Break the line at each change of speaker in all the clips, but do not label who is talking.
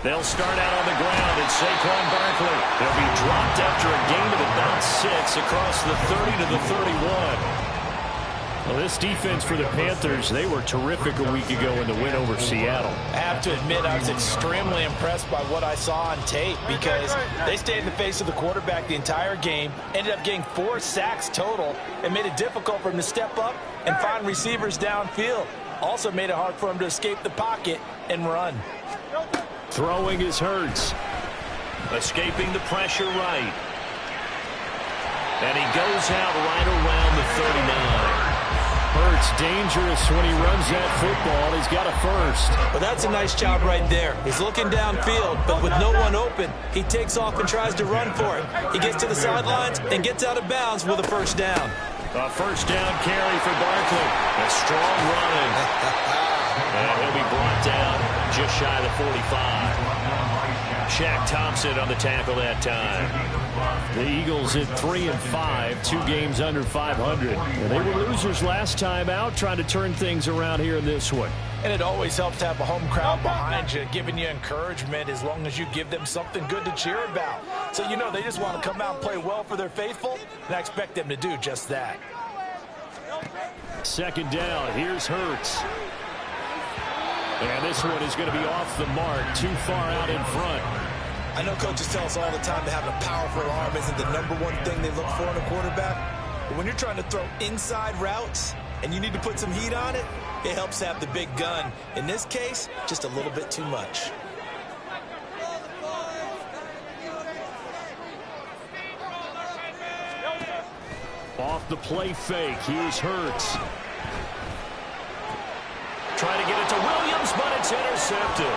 They'll start out on the ground, and Saquon Barkley. They'll be dropped after a gain of about 6 across the 30 to the 31. Well, this defense for the Panthers, they were terrific a week ago in the win over Seattle.
I have to admit, I was extremely impressed by what I saw on tape because they stayed in the face of the quarterback the entire game, ended up getting 4 sacks total, and made it difficult for him to step up and find receivers downfield. Also made it hard for him to escape the pocket and run.
Throwing is Hurts. Escaping the pressure right. And he goes out right around the 39. Hurts dangerous when he runs that football. He's got a first.
Well, that's a nice job right there. He's looking downfield, but with no one open, he takes off and tries to run for it. He gets to the sidelines and gets out of bounds with a first down.
A first down carry for Barkley. A strong running. And he'll be brought down just shy of the 45. Shaq Thompson on the tackle that time. The Eagles at 3-5, 2 games under 500. And they were losers last time out, trying to turn things around here in this one.
And it always helps to have a home crowd behind you, giving you encouragement as long as you give them something good to cheer about. So you know they just want to come out and play well for their faithful, and I expect them to do just that.
Second down, here's Hurts. And this one is going to be off the mark, too far out in front.
I know coaches tell us all the time that having a powerful arm isn't the #1 thing they look for in a quarterback. But when you're trying to throw inside routes and you need to put some heat on it, it helps have the big gun. In this case, just a little bit too much.
Off the play fake, here's Hurts. Trying to get it to Williams, but it's intercepted.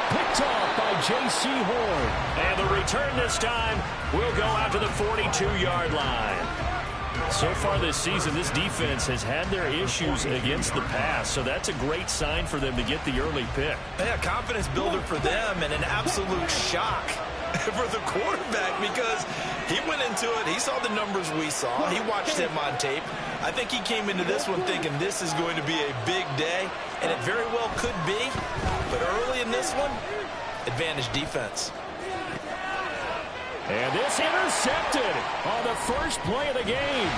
Picked off by J.C. Horn. And the return this time will go out to the 42-yard line. So far this season, this defense has had their issues against the pass, so that's a great sign for them to get the early pick.
Yeah, confidence builder for them and an absolute shock for the quarterback because he went into it. He saw the numbers we saw. He watched them on tape. I think he came into this one thinking this is going to be a big day, and it very well could be. But early in this one, advantage defense.
And this intercepted on the first play of the game.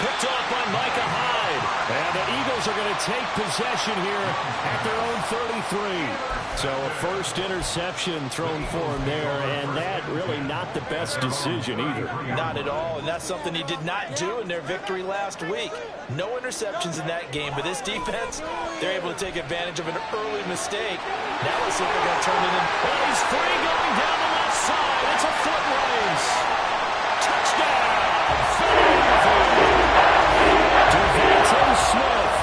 Picked off by Micah Hyde. And the Eagles are going to take possession here at their own 33. So a first interception thrown for him there, and that really not the best decision either.
Not at all, and that's something he did not do in their victory last week. No interceptions in that game, but this defense, they're able to take advantage of an early mistake. Now let's see if they're going to turn it in.
Oh, he's free going down the left side. It's a foot race. Touchdown. Devontae Smith,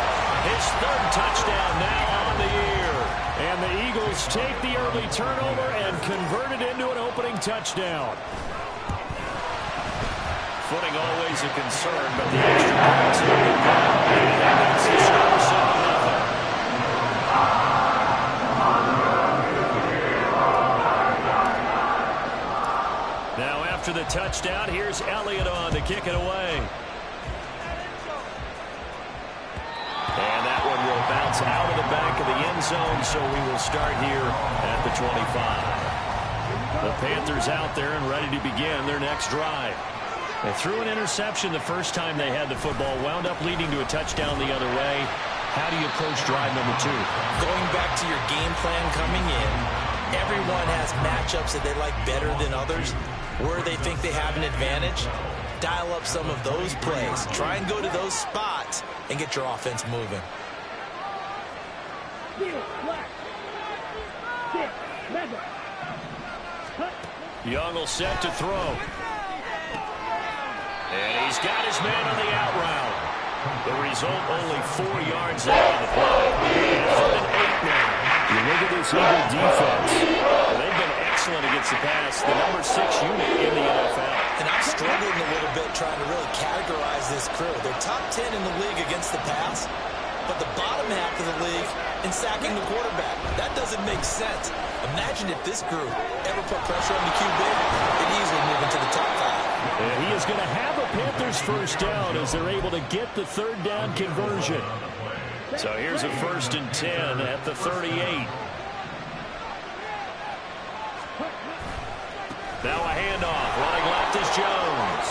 his 3rd touchdown now on the year. And the Eagles take the early turnover and convert it into an opening touchdown. Footing always a concern, but the extra points have been good. And that makes the score 7-0. Now after the touchdown, here's Elliott on to kick it away. And that one will bounce out of the back of the end zone, so we will start here at the 25. The Panthers out there and ready to begin their next drive. They threw an interception the first time they had the football, wound up leading to a touchdown the other way. How do you approach drive number 2?
Going back to your game plan coming in, everyone has matchups that they like better than others, where they think they have an advantage. Dial up some of those plays. Try and go to those spots and get your offense moving.
Young will set to throw. And he's got his man on the out route. The result, only 4 yards out of the play. And 8 now. You look at this Eagle defense. They've been excellent against the pass. The number 6 unit in the NFL.
And I'm struggling a little bit trying to really categorize this crew. They're top 10 in the league against the pass, but the bottom half of the league in sacking the quarterback. That doesn't make sense. Imagine if this group ever put pressure on the QB, they'd easily move into the top 5.
And he is going to have a Panthers first down as they're able to get the 3rd down conversion. So here's a 1st and 10 at the 38. Now a handoff. Running left is Jones.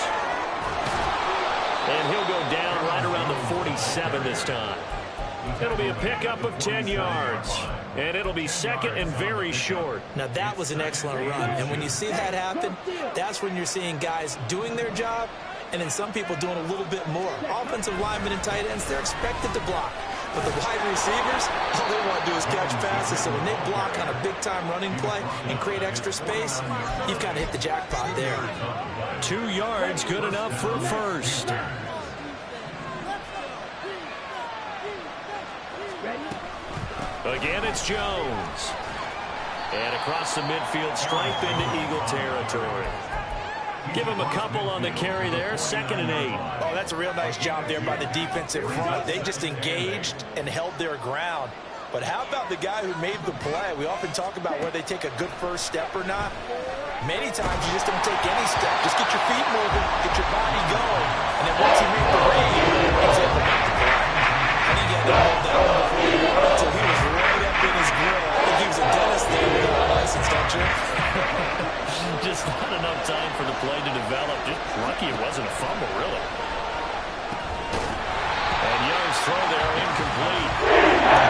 And he'll go down right around the 47 this time. It'll be a pickup of 10 yards. And it'll be second and very short.
Now, that was an excellent run. And when you see that happen, that's when you're seeing guys doing their job and then some people doing a little bit more. Offensive linemen and tight ends, they're expected to block. But the wide receivers, all they want to do is catch passes. So when they block on a big-time running play and create extra space, you've kind of hit the jackpot there.
2 yards, good enough for a first. Again, it's Jones. And across the midfield stripe into Eagle territory. Give him a couple on the carry there, 2nd and 8.
Oh, that's a real nice job there by the defensive front. They just engaged and held their ground. But how about the guy who made the play? We often talk about whether they take a good first step or not. Many times you just don't take any step. Just get your feet moving, get your body going. And then once he made the read, he's able to make the play. And he had to hold that one before he won until he was right up in his grill. I think he was a dentist there without a license, don't you?
Just not enough time for the play to develop. Just lucky it wasn't a fumble, really. And Young's throw there incomplete.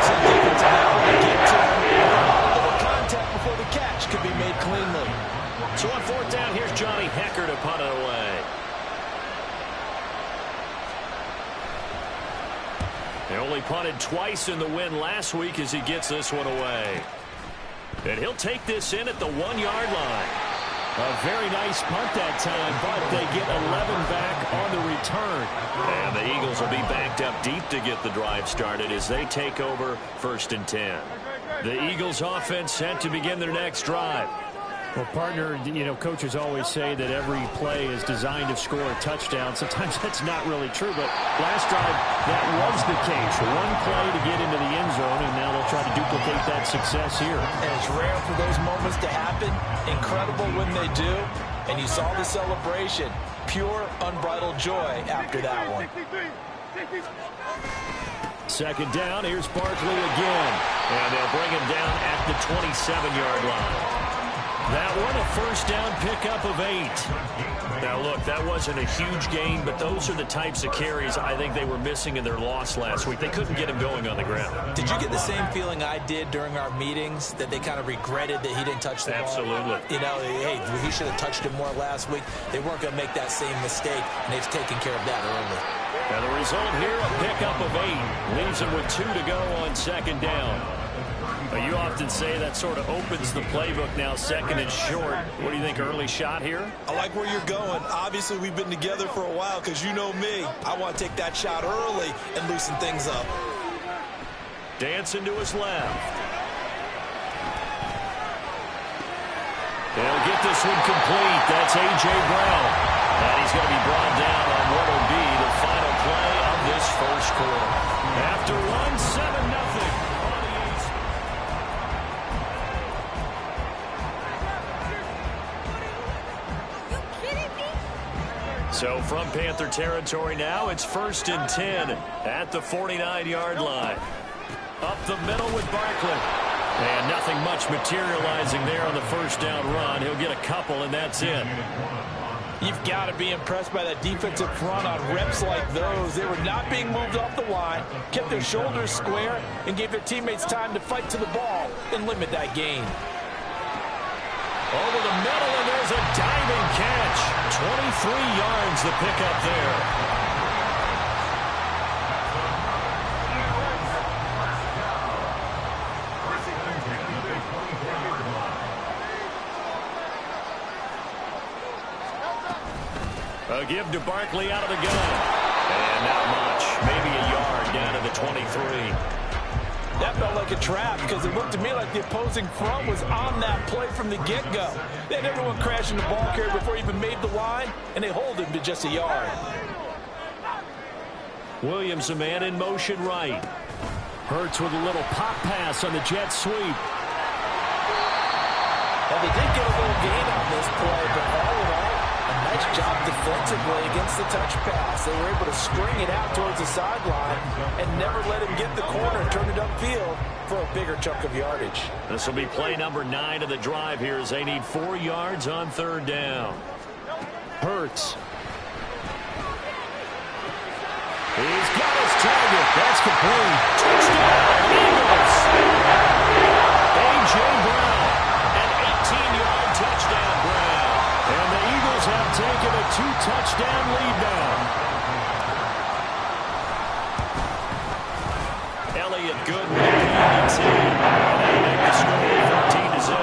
Some defense now to get to him. A little contact before the catch could be made cleanly.
So on 4th down, here's Johnny Hekker to punt it away. They only punted twice in the win last week as he gets this one away. And he'll take this in at the 1-yard line. A very nice punt that time, but they get 11 back on the return. And the Eagles will be backed up deep to get the drive started as they take over 1st and 10. The Eagles offense set to begin their next drive.
Well, partner, you know, coaches always say that every play is designed to score a touchdown. Sometimes that's not really true, but last drive, that was the case. One play to get into the end zone, and now they'll try to duplicate that success here.
And it's rare for those moments to happen. Incredible when they do. And you saw the celebration. Pure, unbridled joy after that one.
2nd down, here's Barkley again. And they'll bring him down at the 27-yard line. That one a 1st down pickup of 8. Now, look, that wasn't a huge gain, but those are the types of carries I think they were missing in their loss last week. They couldn't get him going on the ground.
Did you get the same feeling I did during our meetings, that they kind of regretted that he didn't touch the ball?
Absolutely.
You know, hey, he should have touched it more last week. They weren't going to make that same mistake, and they've taken care of that early.
And the result here, a pickup of 8. Leaves him with 2 to go on 2nd down. You often say that sort of opens the playbook now, 2nd and short. What do you think, early shot here?
I like where you're going. Obviously, we've been together for a while because you know me. I want to take that shot early and loosen things up.
Dancing to his left. They'll get this one complete. That's A.J. Brown. And he's going to be brought down on what will be the final play of this 1st quarter. After one, 7-0. So from Panther territory now, it's 1st and 10 at the 49-yard line. Up the middle with Barkley. And nothing much materializing there on the 1st down run. He'll get a couple, and that's it.
You've got to be impressed by that defensive front on reps like those. They were not being moved off the line, kept their shoulders square, and gave their teammates time to fight to the ball and limit that gain.
Over the middle, and there's a diving catch. 23 yards the pickup there. A give to Barkley out of the gun. And not much. Maybe a yard down to the 23.
That felt like a trap because it looked to me like the opposing front was on that play from the get-go. They had everyone crashing the ball carrier before he even made the line, and they hold him to just a yard.
Williams, a man in motion right. Hurts with a little pop pass on the jet sweep.
Now, they did get a little gain on this play, but all in all, a nice job defensively against the touch pass. They were able to string it out towards the sideline and never let him get the corner and turn it upfield for a bigger chunk of yardage.
This will be play number 9 of the drive here as they need 4 yards on third down.
Hurts. He's got his target. That's complete. Touchdown, Eagles. A.J. Brown, an 18-yard touchdown Brown. And the Eagles have taken a 2-touchdown lead now.
Elliott good with the PAT. And they make the score 13-0.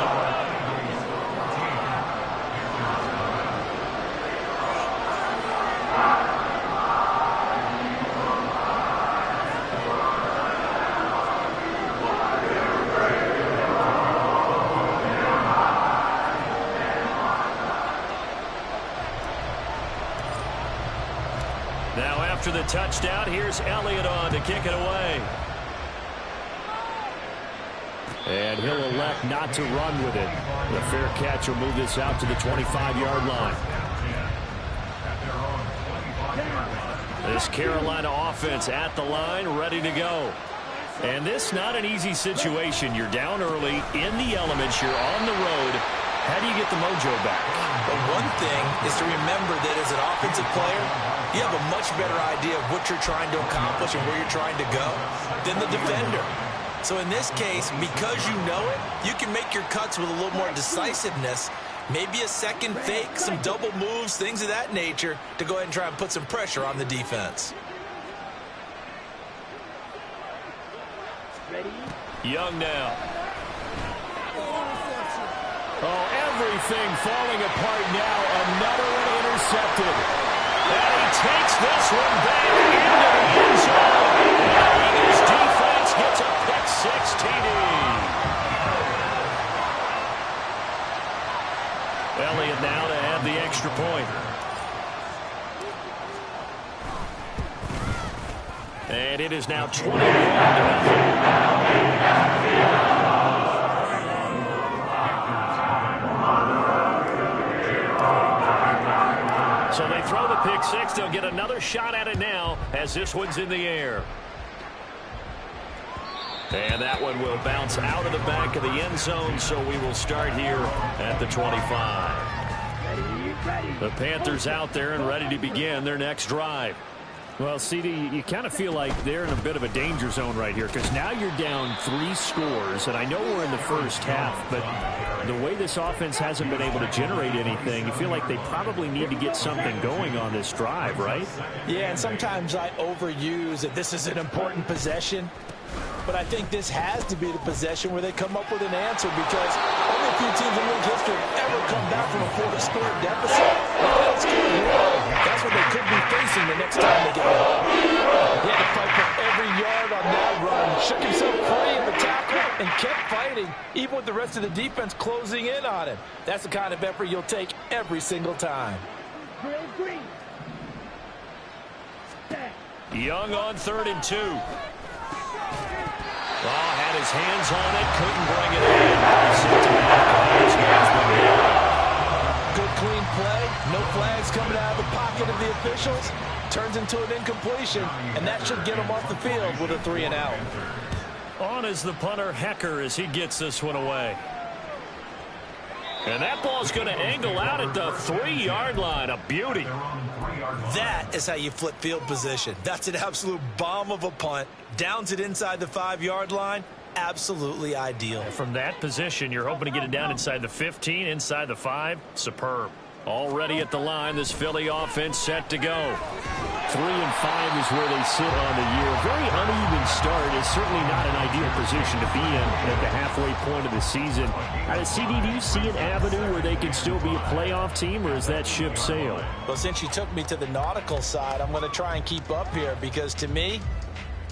Now after the touchdown, here's Elliott on to kick it away. And he'll elect not to run with it. The fair catch will move this out to the 25-yard line. This Carolina offense at the line, ready to go. And this not an easy situation. You're down early, in the elements, you're on the road. How do you get the mojo back?
But one thing is to remember that as an offensive player, you have a much better idea of what you're trying to accomplish and where you're trying to go than the defender. So in this case, because you know it, you can make your cuts with a little more decisiveness, maybe a second fake, some double moves, things of that nature, to go ahead and try and put some pressure on the defense.
Young now.
Oh, everything falling apart now. Another one intercepted.
And he takes this one back into the end zone. And the Eagles defense gets a pick-6 TD. Elliott now to add the extra point. And it is now 21-0. So they throw the pick-6. They'll get another shot at it now as this one's in the air. And that one will bounce out of the back of the end zone, so we will start here at the 25. The Panthers out there and ready to begin their next drive.
Well, CD, you kind of feel like they're in a bit of a danger zone right here because now you're down 3 scores, and I know we're in the first half, but the way this offense hasn't been able to generate anything, you feel like they probably need to get something going on this drive, right?
Yeah, and sometimes I overuse that this is an important possession, but I think this has to be the possession where they come up with an answer because only a few teams in league history have ever come back from a 4-score deficit. That's what they could be facing the next time they get home. He had to fight for every yard on that run, shook himself free of the tackle, and kept fighting, even with the rest of the defense closing in on him. That's the kind of effort you'll take every single time.
Young on 3rd and 2. Oh, had his hands on it, couldn't bring it in.
Good clean play, no flags coming out of the pocket of the officials. Turns into an incompletion, and that should get him off the field with a 3-and-out.
On is the punter, Hecker, as he gets this one away. And that ball's going to angle out at the 3-yard line. A beauty.
That is how you flip field position. That's an absolute bomb of a punt. Downs it inside the 5-yard line. Absolutely ideal.
From that position, you're hoping to get it down inside the 15, inside the 5. Superb. Already at the line, this Philly offense set to go.
3 and 5 is where they sit on the year. Very uneven start. It's certainly not an ideal position to be in at the halfway point of the season. CD, do you see an avenue where they can still be a playoff team, or is that ship sailed?
Well, since you took me to the nautical side, I'm going to try and keep up here because, to me,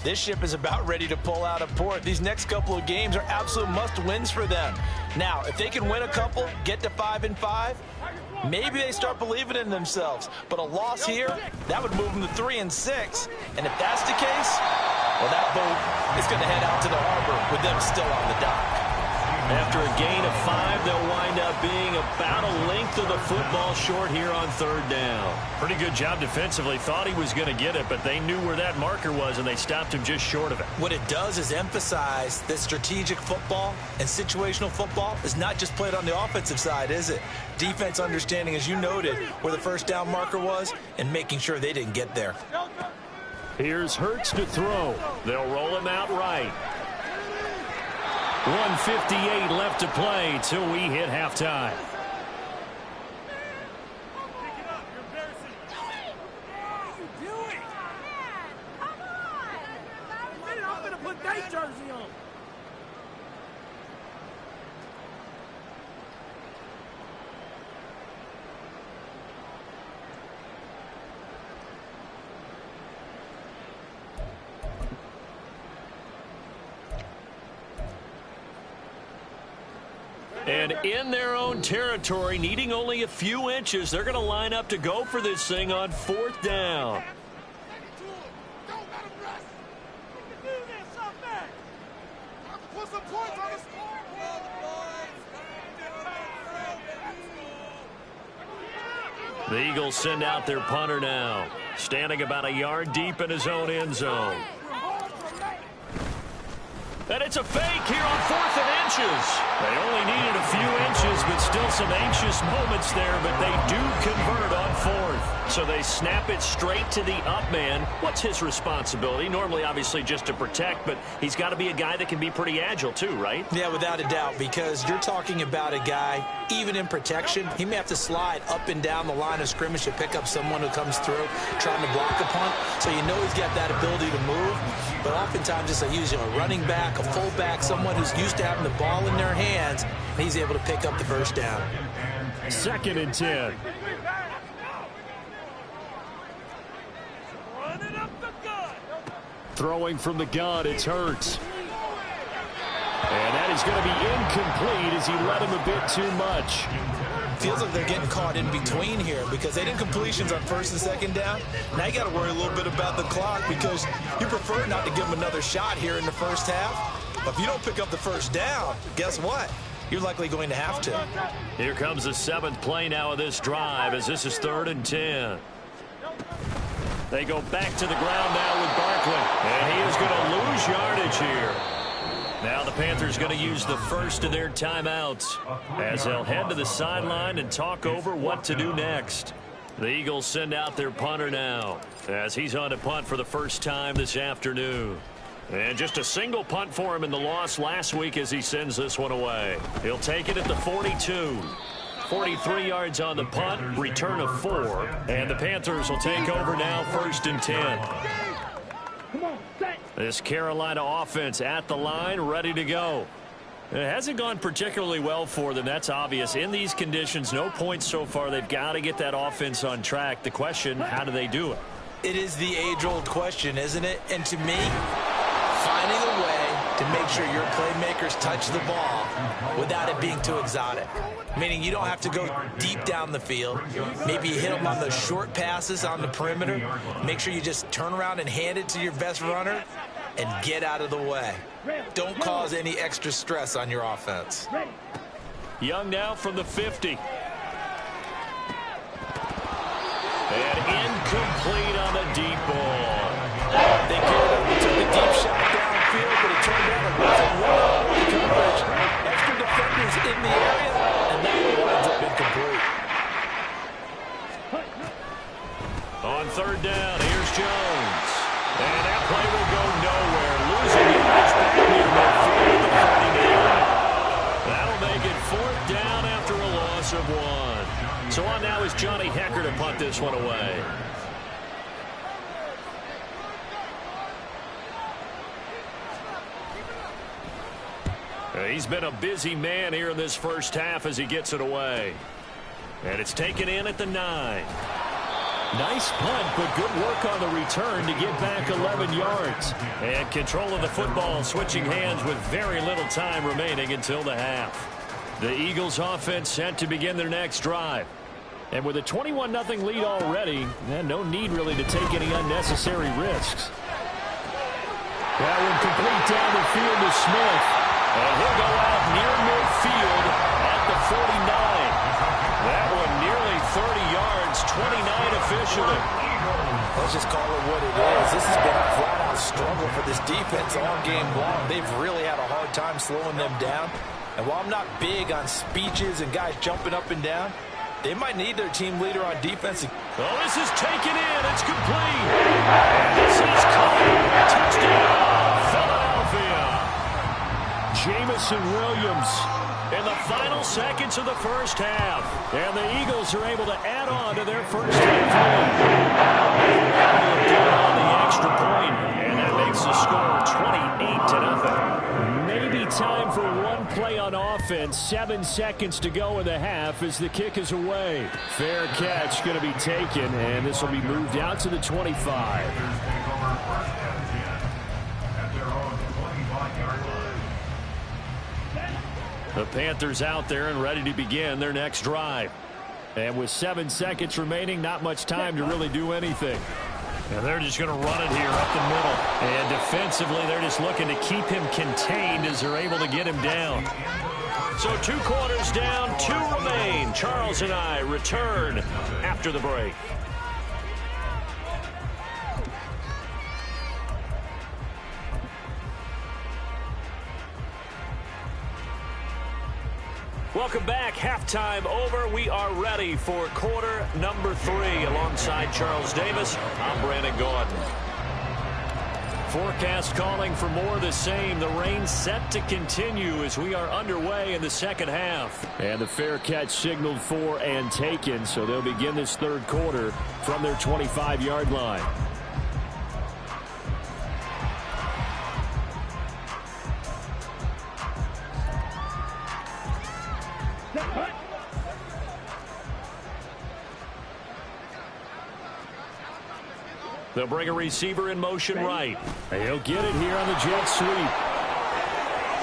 this ship is about ready to pull out of port. These next couple of games are absolute must-wins for them. Now, if they can win a couple, get to 5 and 5, maybe they start believing in themselves. But a loss here, that would move them to 3 and 6. And if that's the case, well, that boat is going to head out to the harbor with them still on the dock.
After a gain of 5, they'll wind up being about a length of the football short here on 3rd down.
Pretty good job defensively. Thought he was going to get it, but they knew where that marker was, and they stopped him just short of it.
What it does is emphasize that strategic football and situational football is not just played on the offensive side, is it? Defense understanding, as you noted, where the first down marker was and making sure they didn't get there.
Here's Hurts to throw.
They'll roll him out right.
1:58 left to play till we hit halftime.
And in their own territory, needing only a few inches, they're going to line up to go for this thing on 4th down. The Eagles send out their punter now, standing about a yard deep in his own end zone. And it's a fake here on 4th and inches.
They only needed a few inches, but still some anxious moments there, but they do convert on 4th.
So they snap it straight to the up man. What's his responsibility? Normally, obviously, just to protect, but he's got to be a guy that can be pretty agile too, right?
Yeah, without a doubt, because you're talking about a guy, even in protection, he may have to slide up and down the line of scrimmage to pick up someone who comes through trying to block a punt. So you know he's got that ability to move, but oftentimes it's usually a running back, a fullback, someone who's used to having the ball in their hands, and he's able to pick up the first down.
2nd and 10. Throwing from the gun, it's Hurts. And that is going to be incomplete as he let him a bit too much.
Feels like they're getting caught in between here because they didn't completions on 1st and 2nd down. Now you got to worry a little bit about the clock because you prefer not to give them another shot here in the first half. But if you don't pick up the first down, guess what? You're likely going to have to.
Here comes the 7th play now of this drive as this is 3rd and 10. They go back to the ground now with Barkley. And he is going to lose yardage here. Now the Panthers going to use the first of their timeouts as they'll head to the sideline and talk over what to do next. The Eagles send out their punter now as he's on to punt for the first time this afternoon. And just a single punt for him in the loss last week as he sends this one away. He'll take it at the 42. 43 yards on the punt, return of 4. And the Panthers will take over now 1st and 10. This Carolina offense at the line, ready to go. It hasn't gone particularly well for them. That's obvious. In these conditions, no points so far. They've got to get that offense on track. The question, how do they do it?
It is the age-old question, isn't it? And to me, finding a way to make sure your playmakers touch the ball without it being too exotic. Meaning you don't have to go deep down the field. Maybe you hit them on those short passes on the perimeter. Make sure you just turn around and hand it to your best runner and get out of the way. Don't cause any extra stress on your offense.
Young now from the 50. And incomplete on the deep ball.
They took a deep shot downfield, but it turned out it wasn't well coverage. Extra defenders in the area, and that one ends up incomplete.
On 3rd down, here's Jones. And that play will go nowhere. Losing yards back near midfield at the 49. That'll make it 4th down after a loss of 1. So on now is Johnny Hekker to punt this one away. He's been a busy man here in this first half as he gets it away. And it's taken in at the 9.
Nice punt, but good work on the return to get back 11 yards.
And control of the football, switching hands with very little time remaining until the half.
The Eagles offense set to begin their next drive. And with a 21-0 lead already, no need really to take any unnecessary risks. That one complete down the field to Smith. And he'll go out near midfield at the 49. That one nearly 30 yards, 29 officially.
Let's just call it what it is. This has been a flat-out struggle for this defense all game long. They've really had a hard time slowing them down. And while I'm not big on speeches and guys jumping up and down, they might need their team leader on defense.
Oh, this is taken in. It's complete. And this is caught. Touchdown, Philadelphia. Jamison Williams in the final seconds of the first half. And the Eagles are able to add on to their first half lead. On the extra point, and that makes the score 28-0. Maybe time for one play on offense. 7 seconds to go in the half as the kick is away. Fair catch going to be taken, and this will be moved out to the 25. The Panthers out there and ready to begin their next drive. And with 7 seconds remaining, not much time to really do anything. And they're just going to run it here up the middle. And defensively, they're just looking to keep him contained as they're able to get him down. So 2 quarters down, 2 remain. Charles and I return after the break. Welcome back. Halftime over. We are ready for quarter number 3. Alongside Charles Davis, I'm Brandon Gaudin. Forecast calling for more of the same. The rain set to continue as we are underway in the second half. And the fair catch signaled for and taken, so they'll begin this third quarter from their 25-yard line. They'll bring a receiver in motion right. And he'll get it here on the jet sweep.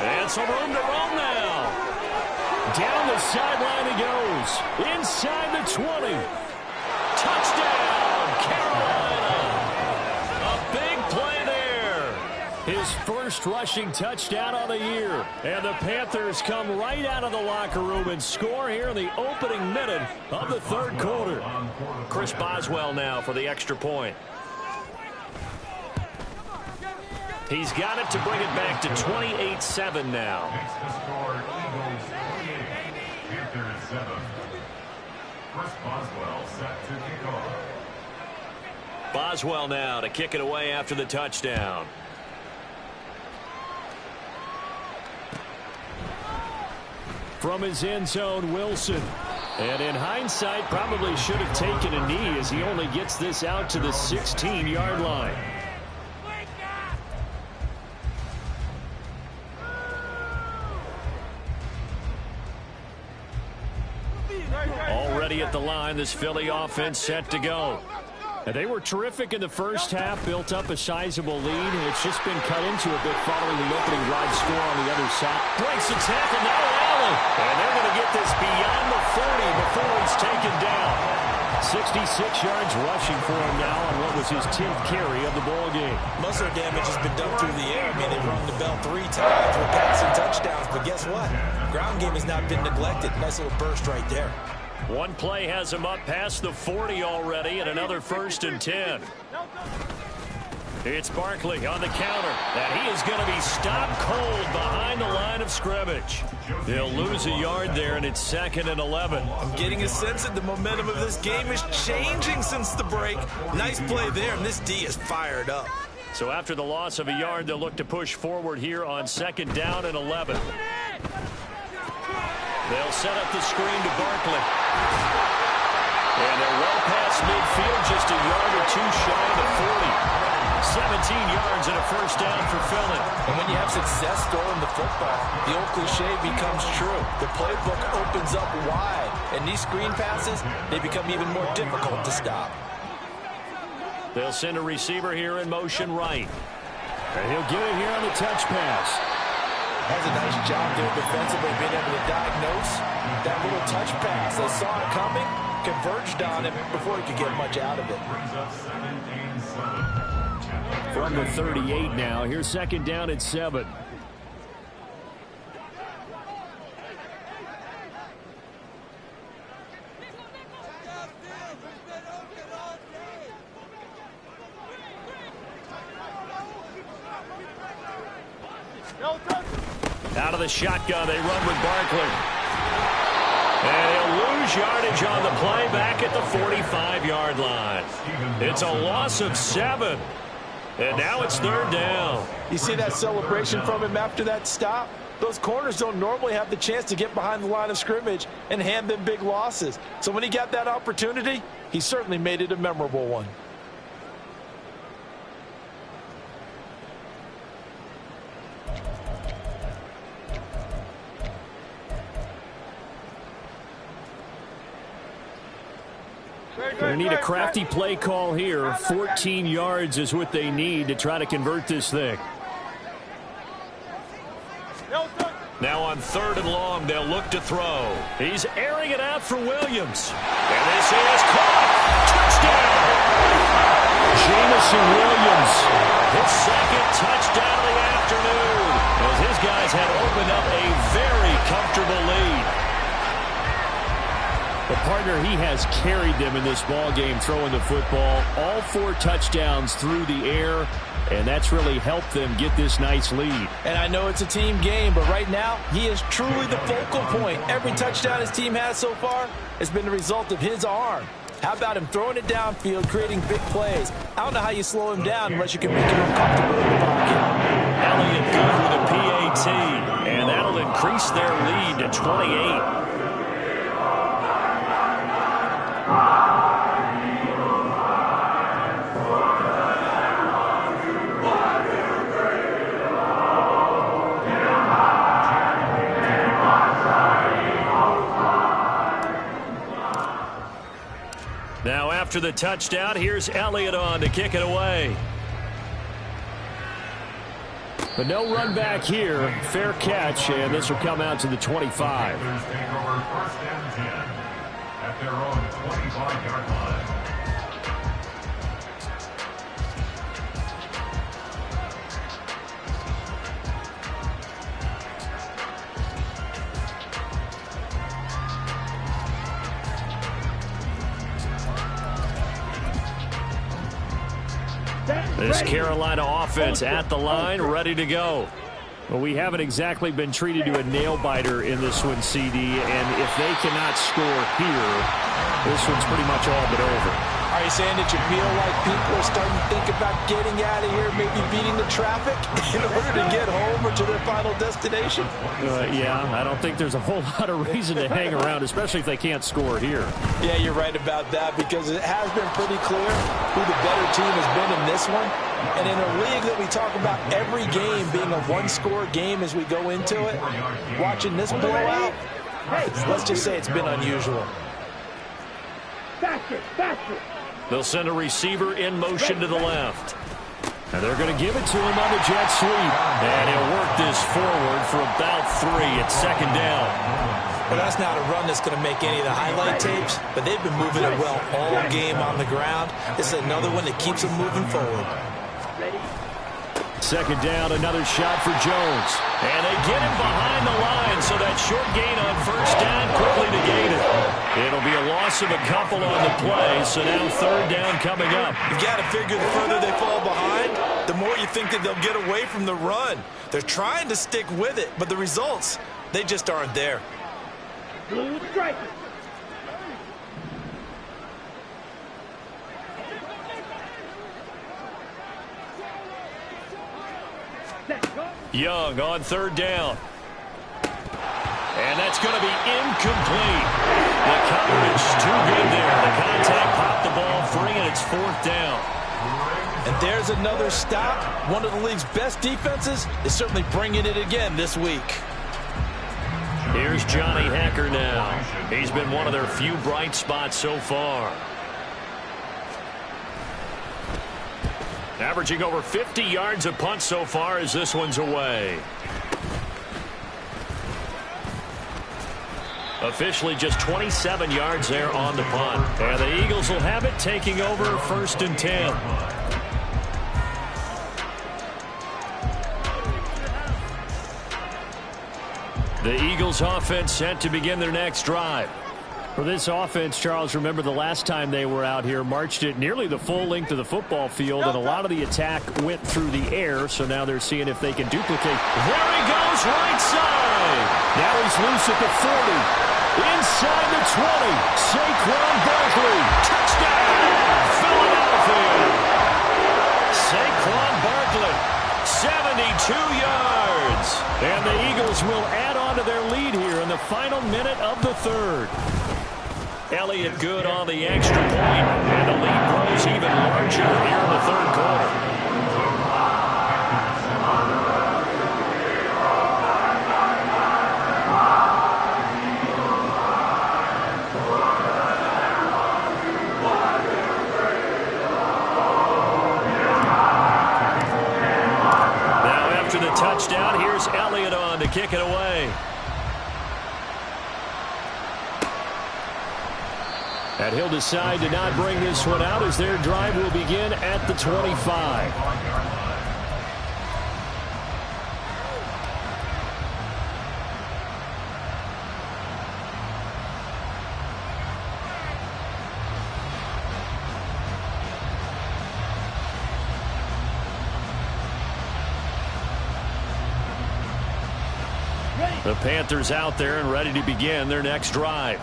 And some room to roam now. Down the sideline he goes. Inside the 20. Touchdown, Carolina. A big play there. His first rushing touchdown of the year. And the Panthers come right out of the locker room and score here in the opening minute of the third quarter. Chris Boswell now for the extra point. He's got it to bring it back to 28-7 now. Boswell now to kick it away after the touchdown. From his end zone, Wilson. And in hindsight, probably should have taken a knee as he only gets this out to the 16-yard line. Already at the line, this Philly offense set to go. And they were terrific in the first half, built up a sizable lead. It's just been cut into a bit following the opening drive score on the other side. Breaks the tackle, now Allen. And they're going to get this beyond the 40 before he's taken down. 66 yards rushing for him now on what was his 10th carry of the ball game.
Muscle damage has been done through the air. I mean, they've rung the bell 3 times with passing touchdowns. But guess what? Ground game has not been neglected. Nice little burst right there.
One play has him up past the 40 already, and another 1st and 10. It's Barkley on the counter, and he is going to be stopped cold behind the line of scrimmage. They'll lose a yard there, and it's 2nd and 11.
I'm getting a sense that the momentum of this game is changing since the break. Nice play there, and this D is fired up.
So after the loss of a yard, they'll look to push forward here on 2nd down and 11. They'll set up the screen to Barkley. And they're well past midfield, just a yard or 2 shy of the 40. 17 yards and a 1st down for Philly.
And when you have success throwing the football, the old cliche becomes true. The playbook opens up wide, and these screen passes, they become even more difficult to stop.
They'll send a receiver here in motion right. And he'll get it here on the touch pass.
Has a nice job there defensively, being able to diagnose that little touch pass. They saw it coming, converged on him before he could get much out of it.
From the 38 now, here's 2nd down at 7. Out of the shotgun, they run with Barkley. And he'll lose yardage on the play back at the 45-yard line. It's a loss of 7. And now it's 3rd down.
You see that celebration from him after that stop? Those corners don't normally have the chance to get behind the line of scrimmage and hand them big losses. So when he got that opportunity, he certainly made it a memorable one.
They need a crafty play call here. 14 yards is what they need to try to convert this thing.
Now on 3rd and long, they'll look to throw. He's airing it out for Williams. And this is caught. Touchdown!
Jameson Williams.
His 2nd touchdown of the afternoon, as his guys had opened up a very comfortable lead.
The partner, he has carried them in this ball game throwing the football. All 4 touchdowns through the air, and that's really helped them get this nice lead.
And I know it's a team game, but right now, he is truly the focal point. Every touchdown his team has so far has been the result of his arm. How about him throwing it downfield, creating big plays? I don't know how you slow him down unless you can make him uncomfortable in the pocket.
Elliott good with a PAT, and that'll increase their lead to 28. Now after the touchdown, here's Elliott on to kick it away.
But no run back here. Fair catch, and this will come out to the 25.
At their own 25-yard line.
This Carolina offense at the line, ready to go.
Well, we haven't exactly been treated to a nail-biter in this one, CD, and if they cannot score here, this one's pretty much all but over.
Are you saying that you feel like people are starting to think about getting out of here, maybe beating the traffic in order to get home or to their final destination?
Yeah, I don't think there's a whole lot of reason to hang around, especially if they can't score here.
Yeah, you're right about that, because it has been pretty clear who the better team has been in this one. And in a league that we talk about every game being a one-score game as we go into it, watching this blowout, let's just say it's been unusual.
They'll send a receiver in motion to the left.
And they're going to give it to him on the jet sweep.
And he'll work this forward for about 3 at 2nd down.
Well, that's not a run that's going to make any of the highlight tapes, but they've been moving it well all game on the ground. This is another one that keeps them moving forward.
2nd down, another shot for Jones.
And they get him behind the line, so that short gain on 1st down quickly negated. It'll be a loss of a couple on the play, so now 3rd down coming up.
You've got to figure the further they fall behind, the more you think that they'll get away from the run. They're trying to stick with it, but the results, they just aren't there.
Blue strike.
Young on 3rd down. And that's going to be incomplete. The coverage too good there. The contact popped the ball free, and it's 4th down.
And there's another stop. One of the league's best defenses is certainly bringing it again this week.
Here's Johnny Hekker now. He's been one of their few bright spots so far. Averaging over 50 yards a punt so far as this one's away. Officially just 27 yards there on the punt. And the Eagles will have it, taking over 1st and 10. The Eagles offense set to begin their next drive.
For this offense, Charles, remember the last time they were out here, marched it nearly the full length of the football field, and a lot of the attack went through the air, so now they're seeing if they can duplicate. There he goes, right side. Now he's loose at the 40. Inside the 20. Saquon Barkley. Touchdown, Philadelphia. Saquon Barkley, 72 yards. And the Eagles will add on to their lead here in the final minute of the third. Elliott good on the extra point, and the lead grows even larger here in the third quarter. Now after the touchdown, here's Elliott on to kick it away. And he'll decide to not bring this one out as their drive will begin at the 25. The Panthers out there and ready to begin their next drive.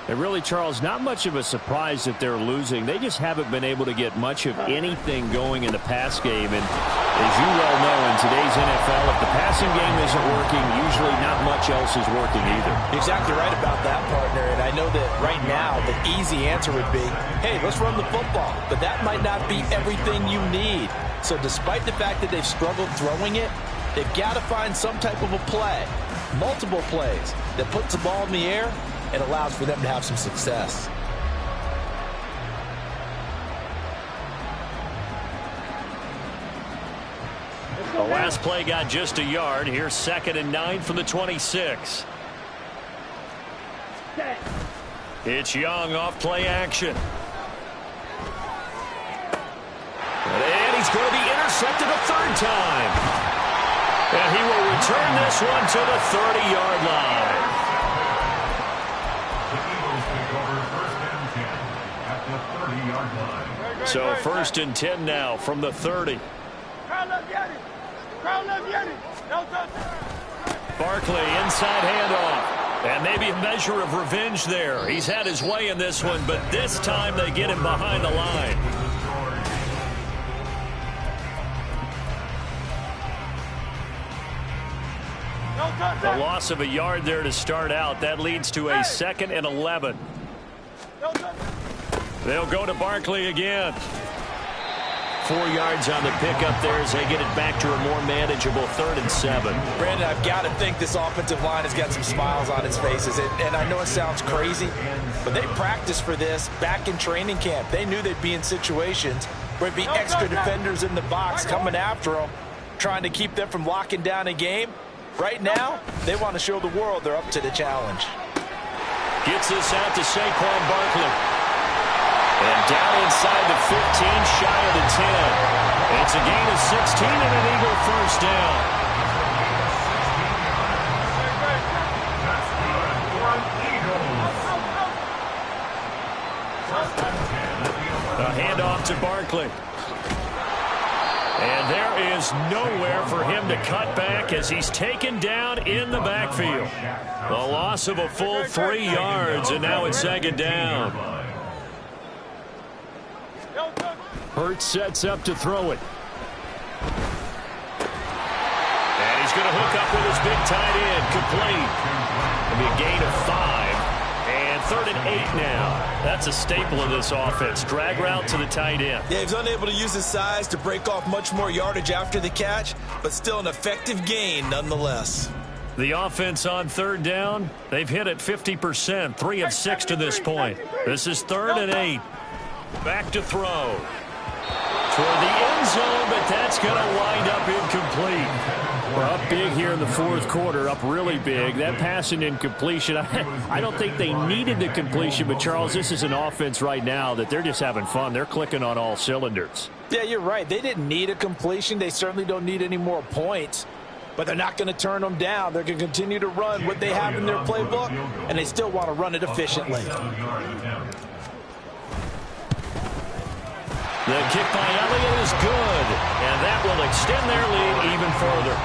And really, Charles, not much of a surprise that they're losing. They just haven't been able to get much of anything going in the pass game. And as you well know, in today's NFL, if the passing game isn't working, usually not much else is working either.
Exactly right about that, partner. And I know that right now the easy answer would be, hey, let's run the football. But that might not be everything you need. So despite the fact that they've struggled throwing it, they've got to find some type of a play, multiple plays, that puts the ball in the air and allows for them to have some success.
The last play got just a yard. Here's 2nd and 9 from the 26. It's Young off play action. And he's going to be intercepted a third time. And he will return this one to the 30-yard line. So 1st and 10 now from the 30. Barkley inside handoff. And maybe a measure of revenge there. He's had his way in this one, but this time they get him behind the line. A loss of a yard there to start out. That leads to a 2nd and 11. They'll go to Barkley again. 4 yards on the pickup there as they get it back to a more manageable 3rd and 7.
Brandon, I've got to think this offensive line has got some smiles on its faces. And I know it sounds crazy, but they practiced for this back in training camp. They knew they'd be in situations where it'd be extra defenders in the box coming after them, trying to keep them from locking down a game. Right now, they want to show the world they're up to the challenge.
Gets this out to Saquon Barkley. And down inside the 15, shy of the 10. It's a gain of 16 and an Eagle first down. A handoff to Barkley. And there is nowhere for him to cut back as he's taken down in the backfield. A loss of a full 3 yards, and now it's 2nd down. Hurts sets up to throw it. And he's going to hook up with his big tight end, complete. It'll be a gain of 5. And 3rd and 8 now. That's a staple of this offense. Drag route to the tight end.
Yeah, he's unable to use his size to break off much more yardage after the catch, but still an effective gain nonetheless.
The offense on 3rd down, they've hit it 50%, 3 of 6 to this point. This is 3rd and 8. Back to throw. Toward the end zone, but that's going to wind up incomplete. We're up big here in the 4th quarter, up really big. That pass and incompletion, I don't think they needed the completion, but Charles, this is an offense right now that they're just having fun. They're clicking on all cylinders.
Yeah, you're right. They didn't need a completion. They certainly don't need any more points. but they're not going to turn them down. They're going to continue to run what they have in their playbook, and they still want to run it efficiently.
The kick by Elliott is good, and that will extend their lead even further.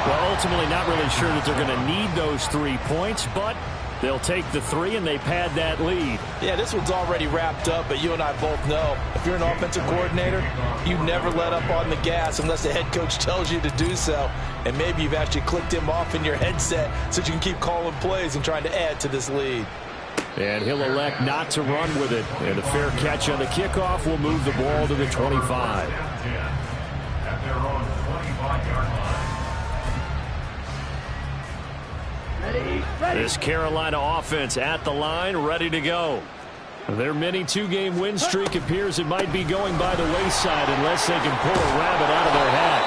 Well, ultimately not really sure that they're going to need those 3 points, but they'll take the 3 and they pad that lead.
Yeah, this one's already wrapped up, but you and I both know if you're an offensive coordinator, you never let up on the gas unless the head coach tells you to do so. And maybe you've actually clicked him off in your headset so you can keep calling plays and trying to add to this lead.
And he'll elect not to run with it. And a fair catch on the kickoff will move the ball to the 25.
At their own 25-yard line.
This Carolina offense at the line, ready to go. Their mini 2-game win streak appears it might be going by the wayside unless they can pull a rabbit out of their hat.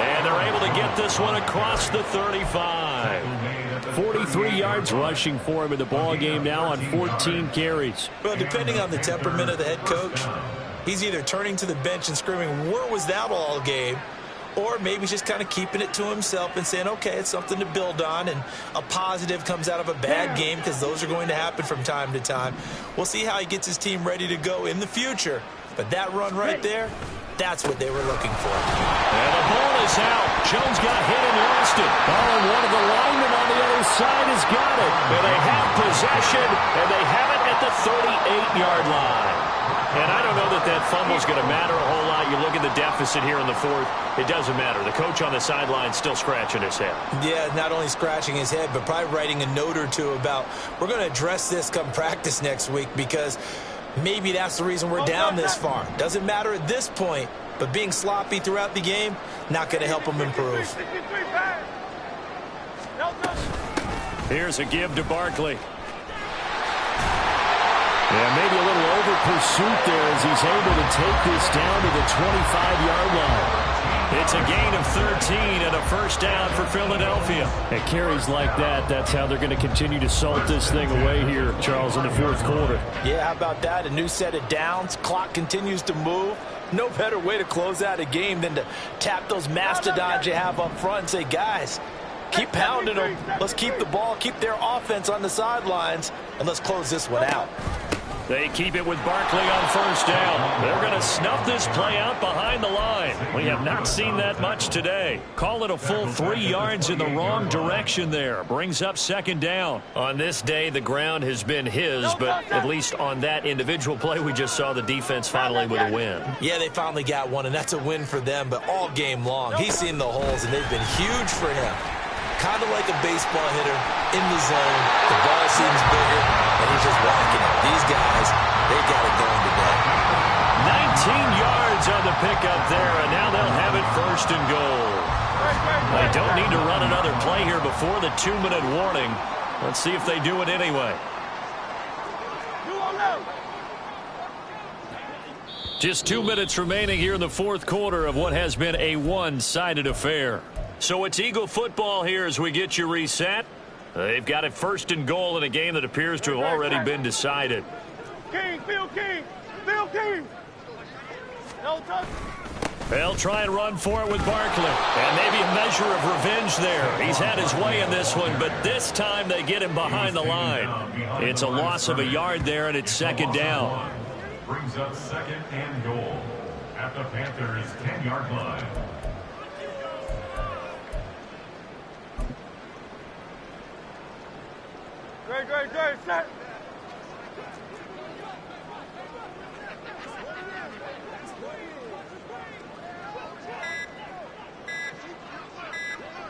And they're able to get this one across the 35.
43 yards rushing for him in the ball game now on 14 carries.
Well, depending on the temperament of the head coach, he's either turning to the bench and screaming, "Where was that all game?" Or maybe he's just kind of keeping it to himself and saying, okay, it's something to build on, and a positive comes out of a bad game because those are going to happen from time to time. We'll see how he gets his team ready to go in the future. But that run right there, that's what they were looking for.
And the ball is out. Jones got hit and lost it.
Oh, and one of the linemen on the other side has got it.
And they have possession, and they have it at the 38-yard line. And I don't know that that fumble is going to matter a whole lot. You look at the deficit here in the fourth, it doesn't matter. The coach on the sideline still scratching his head.
Yeah, not only scratching his head, but probably writing a note or two about, we're going to address this come practice next week because maybe that's the reason we're down this far. Doesn't matter at this point, but being sloppy throughout the game, not going to help them improve.
Here's a give to Barkley. Yeah, maybe a little over pursuit there as he's able to take this down to the 25-yard line.
It's a gain of 13 and a first down for Philadelphia.
At carries like that, that's how they're going to continue to salt this thing away here, Charles, in the fourth quarter.
Yeah, how about that? A new set of downs. Clock continues to move. No better way to close out a game than to tap those mastodons you have up front and say, guys, keep pounding them. Let's keep the ball, keep their offense on the sidelines, and let's close this one out.
They keep it with Barkley on first down. They're going to snuff this play out behind the line. We have not seen that much today. Call it a full 3 yards in the wrong direction there. Brings up second down. On this day, the ground has been his, but at least on that individual play, we just saw the defense finally with a win.
Yeah, they finally got one, and that's a win for them, but all game long, he's seen the holes, and they've been huge for him. Kind of like a baseball hitter in the zone. The ball seems bigger, and he's just whacking it. These guys, they got it going today.
19 yards on the pickup there, and now they'll have it first and goal. They don't need to run another play here before the 2-minute warning. Let's see if they do it anyway. Just 2 minutes remaining here in the fourth quarter of what has been a one-sided affair. So it's Eagle football here as we get you reset. They've got it first and goal in a game that appears to have already been decided.
King, Bill King, Bill King. No touch.
They'll try and run for it with Barkley. And maybe a measure of revenge there. He's had his way in this one, but this time they get him behind the line. It's a loss of a yard there, and it's second down.
Brings up second and goal at the Panthers' 10-yard line.
Great, set.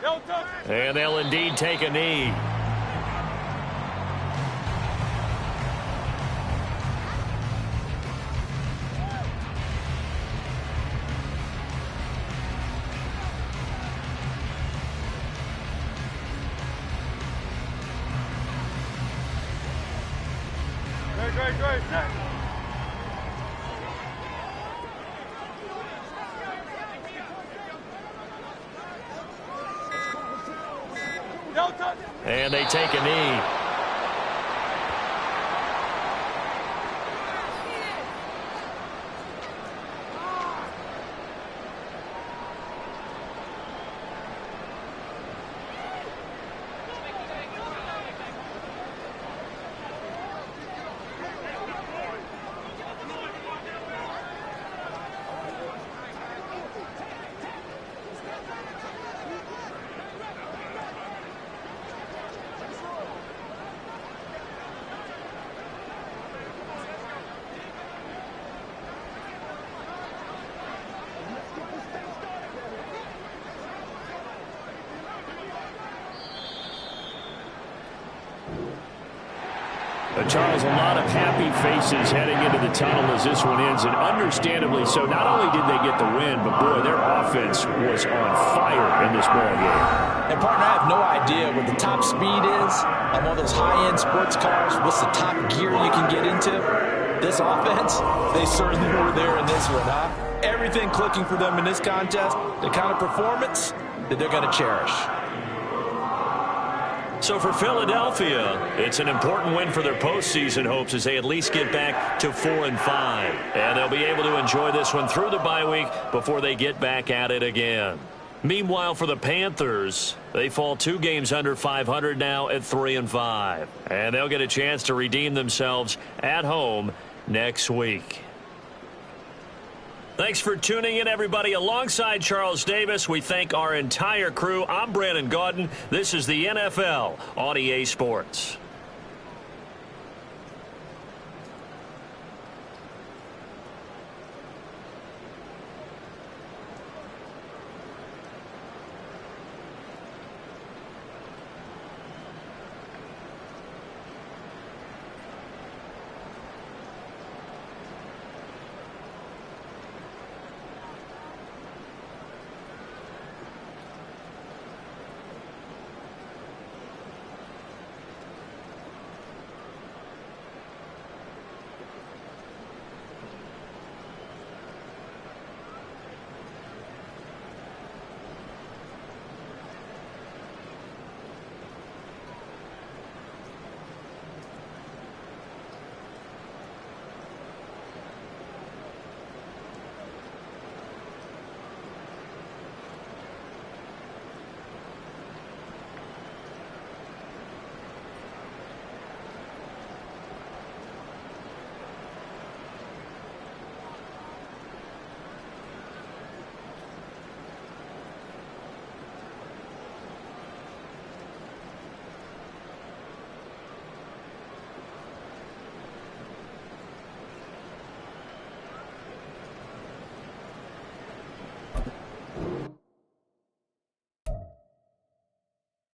No touch.
And they'll indeed take a knee.
Great, set. No touch.
And they take a knee.
Charles, a lot of happy faces heading into the tunnel as this one ends, and understandably so. Not only did they get the win, but, boy, their offense was on fire in this ballgame.
And, partner, I have no idea what the top speed is on one of those high-end sports cars. What's the top gear you can get into? This offense, they certainly were there in this one, huh? Everything clicking for them in this contest, the kind of performance that they're going to cherish.
So for Philadelphia, it's an important win for their postseason hopes as they at least get back to 4-5. And they'll be able to enjoy this one through the bye week before they get back at it again. Meanwhile, for the Panthers, they fall 2 games under 500 now at 3-5. And they'll get a chance to redeem themselves at home next week. Thanks for tuning in, everybody. Alongside Charles Davis, we thank our entire crew. I'm Brandon Gaudin. This is the NFL on EA Sports.